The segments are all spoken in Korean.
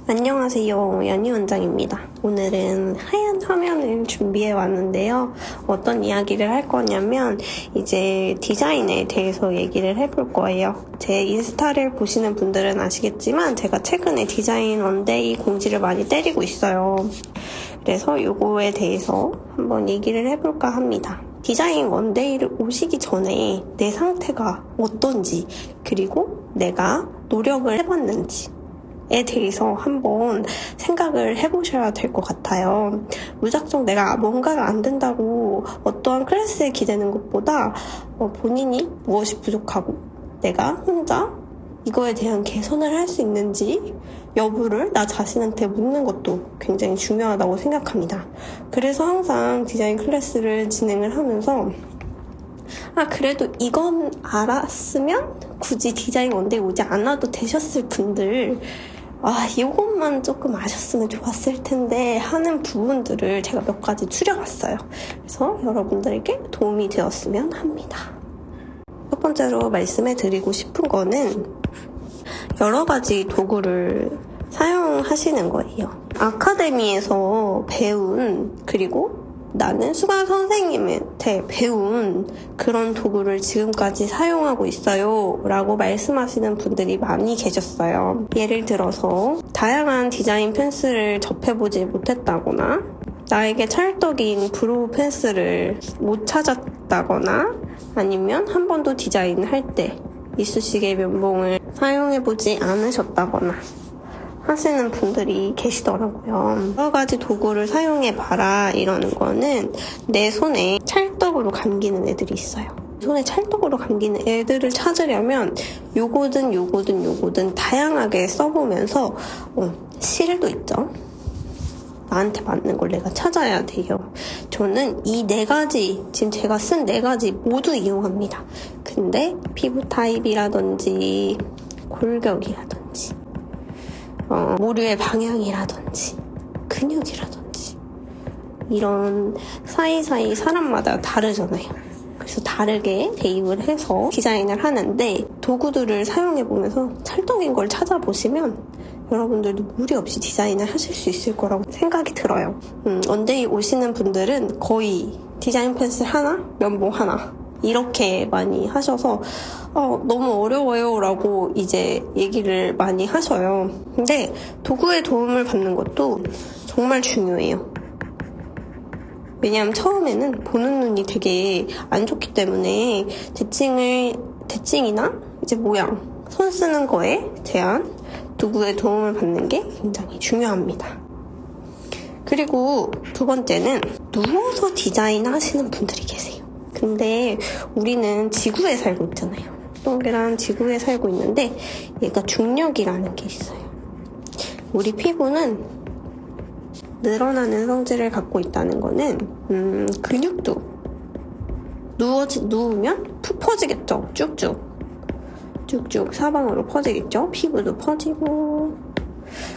안녕하세요, 연희 원장입니다. 오늘은 하얀 화면을 준비해 왔는데요. 어떤 이야기를 할 거냐면 이제 디자인에 대해서 얘기를 해볼 거예요. 제 인스타를 보시는 분들은 아시겠지만 제가 최근에 디자인 원데이 공지를 많이 때리고 있어요. 그래서 요거에 대해서 한번 얘기를 해볼까 합니다. 디자인 원데이를 오시기 전에 내 상태가 어떤지, 그리고 내가 노력을 해봤는지 에 대해서 한번 생각을 해보셔야 될 것 같아요. 무작정 내가 뭔가가 안 된다고 어떠한 클래스에 기대는 것보다 본인이 무엇이 부족하고 내가 혼자 이거에 대한 개선을 할 수 있는지 여부를 나 자신한테 묻는 것도 굉장히 중요하다고 생각합니다. 그래서 항상 디자인 클래스를 진행을 하면서 그래도 이건 알았으면 굳이 디자인 원데이 오지 않아도 되셨을 분들 이것만 조금 아셨으면 좋았을 텐데 하는 부분들을 제가 몇 가지 추려봤어요. 그래서 여러분들에게 도움이 되었으면 합니다. 첫 번째로 말씀해 드리고 싶은 거는 여러 가지 도구를 사용하시는 거예요. 아카데미에서 배운, 그리고 나는 수강 선생님한테 배운 그런 도구를 지금까지 사용하고 있어요 라고 말씀하시는 분들이 많이 계셨어요. 예를 들어서 다양한 디자인 펜슬을 접해보지 못했다거나 나에게 찰떡인 브로우 펜슬을 못 찾았다거나 아니면 한 번도 디자인을 할 때 이쑤시개 면봉을 사용해보지 않으셨다거나 하시는 분들이 계시더라고요. 여러 가지 도구를 사용해봐라 이러는 거는 내 손에 찰떡으로 감기는 애들이 있어요. 손에 찰떡으로 감기는 애들을 찾으려면 요거든 다양하게 써보면서 실도 있죠. 나한테 맞는 걸 내가 찾아야 돼요. 저는 이 4가지, 지금 제가 쓴 4가지 모두 이용합니다. 근데 피부 타입이라든지 골격이라든지 모류의 방향이라든지 근육이라든지 이런 사이사이 사람마다 다르잖아요. 그래서 다르게 대입을 해서 디자인을 하는데 도구들을 사용해보면서 찰떡인 걸 찾아보시면 여러분들도 무리 없이 디자인을 하실 수 있을 거라고 생각이 들어요. 원데이 오시는 분들은 거의 디자인 펜슬 하나, 면봉 하나 이렇게 많이 하셔서 너무 어려워요 라고 이제 얘기를 많이 하셔요. 근데 도구의 도움을 받는 것도 정말 중요해요. 왜냐하면 처음에는 보는 눈이 되게 안 좋기 때문에 대칭이나 이제 모양, 손 쓰는 거에 대한 도구의 도움을 받는 게 굉장히 중요합니다. 그리고 두 번째는 누워서 디자인 하시는 분들이 계세요. 근데 우리는 지구에 살고 있잖아요. 동그란 지구에 살고 있는데 얘가 중력이라는 게 있어요. 우리 피부는 늘어나는 성질을 갖고 있다는 거는 근육도 누우면 푹 퍼지겠죠. 쭉쭉 사방으로 퍼지겠죠. 피부도 퍼지고.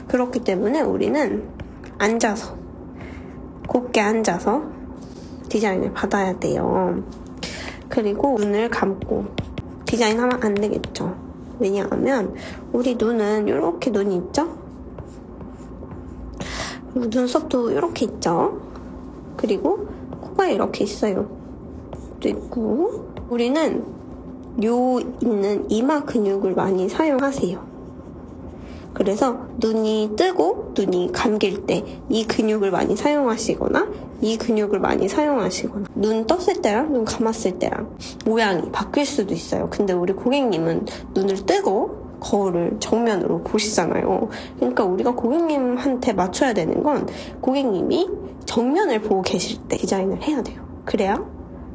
그렇기 때문에 우리는 앉아서, 곧게 앉아서 디자인을 받아야 돼요. 그리고 눈을 감고 디자인하면 안 되겠죠. 왜냐하면 우리 눈은 이렇게 눈이 있죠? 그리고 눈썹도 이렇게 있죠? 그리고 코가 이렇게 있어요. 또 있고. 우리는 요 있는 이마 근육을 많이 사용하세요. 그래서 눈이 뜨고 눈이 감길 때 이 근육을 많이 사용하시거나 이 근육을 많이 사용하시거나 눈 떴을 때랑 눈 감았을 때랑 모양이 바뀔 수도 있어요. 근데 우리 고객님은 눈을 뜨고 거울을 정면으로 보시잖아요. 그러니까 우리가 고객님한테 맞춰야 되는 건 고객님이 정면을 보고 계실 때 디자인을 해야 돼요. 그래야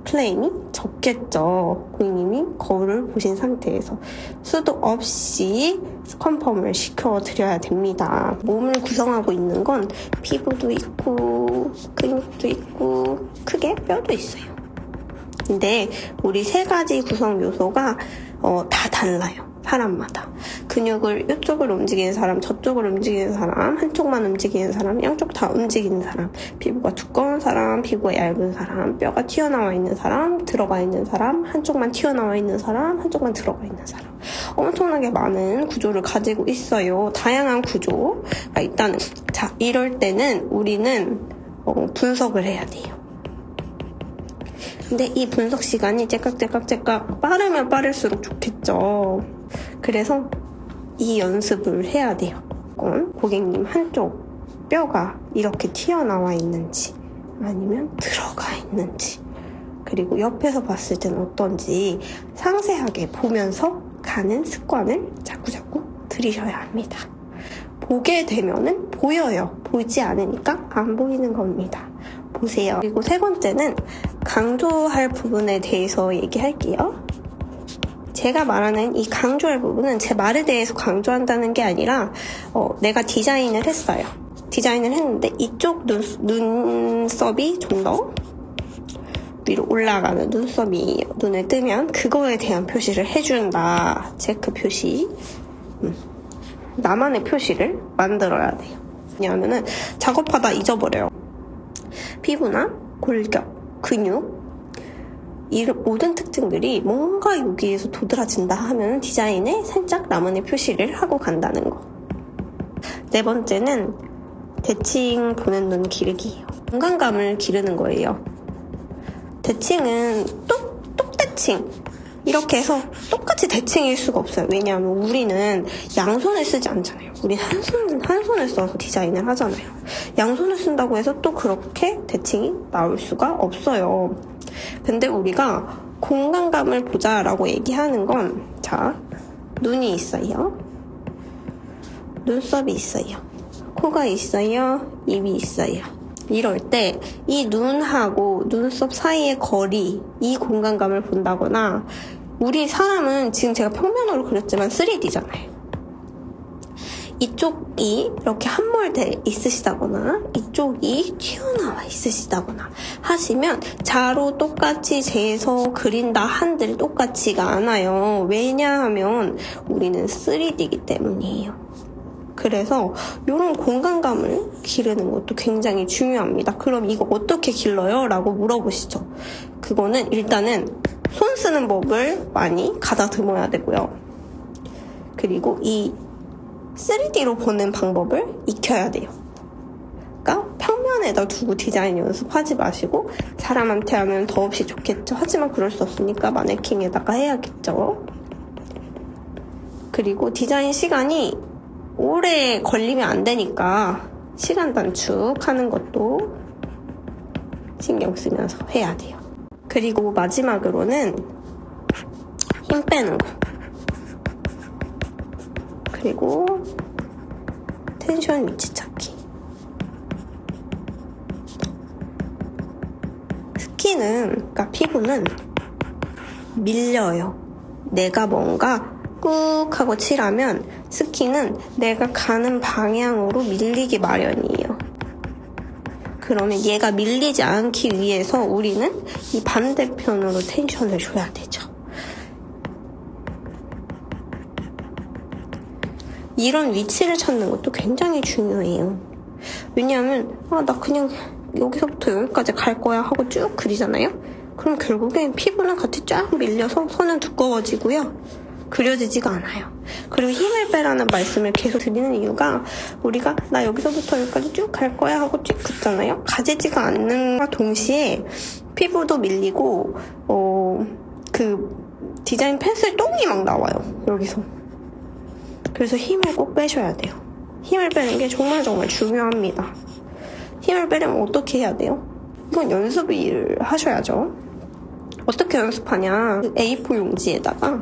플레임이 적겠죠. 고객님이 거울을 보신 상태에서 수도 없이 컨펌을 시켜드려야 됩니다. 몸을 구성하고 있는 건 피부도 있고 근육도 있고 크게 뼈도 있어요. 근데 우리 3가지 구성 요소가 다 달라요. 사람마다. 근육을 이쪽을 움직이는 사람, 저쪽을 움직이는 사람, 한쪽만 움직이는 사람, 양쪽 다 움직이는 사람, 피부가 두꺼운 사람, 피부가 얇은 사람, 뼈가 튀어나와 있는 사람, 들어가 있는 사람, 한쪽만 튀어나와 있는 사람, 한쪽만 들어가 있는 사람. 엄청나게 많은 구조를 가지고 있어요. 다양한 구조가 있다는 거죠. 자, 이럴 때는 우리는 분석을 해야 돼요. 근데 이 분석 시간이 째깍 빠르면 빠를수록 좋겠죠. 그래서 이 연습을 해야 돼요. 고객님 한쪽 뼈가 이렇게 튀어나와 있는지 아니면 들어가 있는지, 그리고 옆에서 봤을 때는 어떤지 상세하게 보면서 가는 습관을 자꾸자꾸 들이셔야 합니다. 보게 되면은 보여요. 보이지 않으니까 안 보이는 겁니다. 보세요. 그리고 세 번째는 강조할 부분에 대해서 얘기할게요. 제가 말하는 이 강조할 부분은 제 말에 대해서 강조한다는 게 아니라 내가 디자인을 했어요. 디자인을 했는데 이쪽 눈썹이 좀 더 위로 올라가는 눈썹이 눈에 뜨면 그거에 대한 표시를 해준다. 체크 표시. 나만의 표시를 만들어야 돼요. 왜냐하면은 작업하다 잊어버려요. 피부나 골격, 근육, 이 모든 특징들이 뭔가 여기에서 도드라진다 하면 디자인에 살짝 나만의 표시를 하고 간다는 거. 네 번째는 대칭 보는 눈 기르기예요. 공간감을 기르는 거예요. 대칭은 똑대칭 이렇게 해서 똑같이 대칭일 수가 없어요. 왜냐하면 우리는 양손을 쓰지 않잖아요. 우리 한 손을 써서 디자인을 하잖아요. 양손을 쓴다고 해서 또 그렇게 대칭이 나올 수가 없어요. 근데 우리가 공간감을 보자라고 얘기하는 건, 자, 눈이 있어요. 눈썹이 있어요. 코가 있어요. 입이 있어요. 이럴 때 이 눈하고 눈썹 사이의 거리, 이 공간감을 본다거나, 우리 사람은 지금 제가 평면으로 그렸지만 3D잖아요. 이쪽이 이렇게 함몰돼 있으시다거나 이쪽이 튀어나와 있으시다거나 하시면 자로 똑같이 재서 그린다 한들 똑같지가 않아요. 왜냐하면 우리는 3D이기 때문이에요. 그래서 이런 공간감을 기르는 것도 굉장히 중요합니다. 그럼 이거 어떻게 길러요? 라고 물어보시죠. 그거는 일단은 손 쓰는 법을 많이 가다듬어야 되고요. 그리고 이 3D로 보는 방법을 익혀야 돼요. 그러니까 평면에다 두고 디자인 연습하지 마시고 사람한테 하면 더없이 좋겠죠. 하지만 그럴 수 없으니까 마네킹에다가 해야겠죠. 그리고 디자인 시간이 오래 걸리면 안 되니까 시간 단축하는 것도 신경 쓰면서 해야 돼요. 그리고 마지막으로는 힘 빼는 거. 그리고 텐션 위치 찾기. 스킨은, 그러니까 피부는 밀려요. 내가 뭔가 꾹 하고 칠하면 스킨은 내가 가는 방향으로 밀리기 마련이에요. 그러면 얘가 밀리지 않기 위해서 우리는 이 반대편으로 텐션을 줘야 되죠. 이런 위치를 찾는 것도 굉장히 중요해요. 왜냐하면 나 그냥 여기서부터 여기까지 갈 거야 하고 쭉 그리잖아요. 그럼 결국엔 피부는 같이 쫙 밀려서 선은 두꺼워지고요. 그려지지가 않아요. 그리고 힘을 빼라는 말씀을 계속 드리는 이유가 우리가 나 여기서부터 여기까지 쭉 갈 거야 하고 쭉 긋잖아요. 가지지가 않는과 동시에 피부도 밀리고 그 디자인 펜슬 똥이 막 나와요. 여기서. 그래서 힘을 꼭 빼셔야 돼요. 힘을 빼는 게 정말 중요합니다. 힘을 빼려면 어떻게 해야 돼요? 이건 연습을 하셔야죠. 어떻게 연습하냐? A4 용지에다가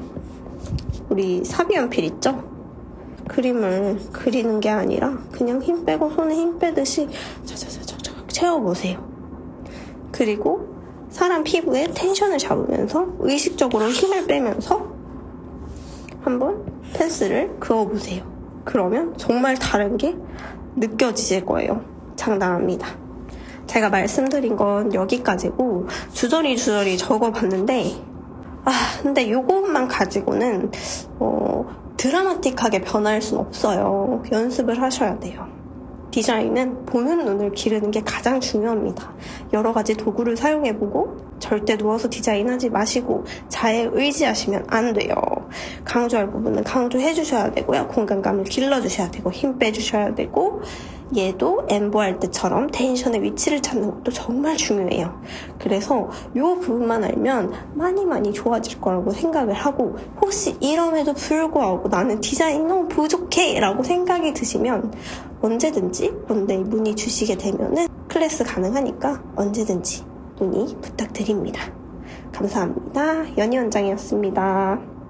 우리 사비연필 있죠? 그림을 그리는 게 아니라 그냥 힘 빼고 손에 힘 빼듯이 차차차차차 채워보세요. 그리고 사람 피부에 텐션을 잡으면서 의식적으로 힘을 빼면서 한번 펜슬을 그어보세요. 그러면 정말 다른 게 느껴지실 거예요. 장담합니다. 제가 말씀드린 건 여기까지고 주저리 적어봤는데 근데 요것만 가지고는 드라마틱하게 변할 순 없어요. 연습을 하셔야 돼요. 디자인은 보는 눈을 기르는 게 가장 중요합니다. 여러 가지 도구를 사용해보고 절대 누워서 디자인하지 마시고 자에 의지하시면 안 돼요. 강조할 부분은 강조해주셔야 되고요. 공간감을 길러주셔야 되고 힘 빼주셔야 되고 얘도 엠보할 때처럼 텐션의 위치를 찾는 것도 정말 중요해요. 그래서 요 부분만 알면 많이 좋아질 거라고 생각을 하고 혹시 이럼에도 불구하고 나는 디자인이 너무 부족해 라고 생각이 드시면 언제든지 문의 주시게 되면은 클래스 가능하니까 언제든지 문의 부탁드립니다. 감사합니다. 연희 원장이었습니다.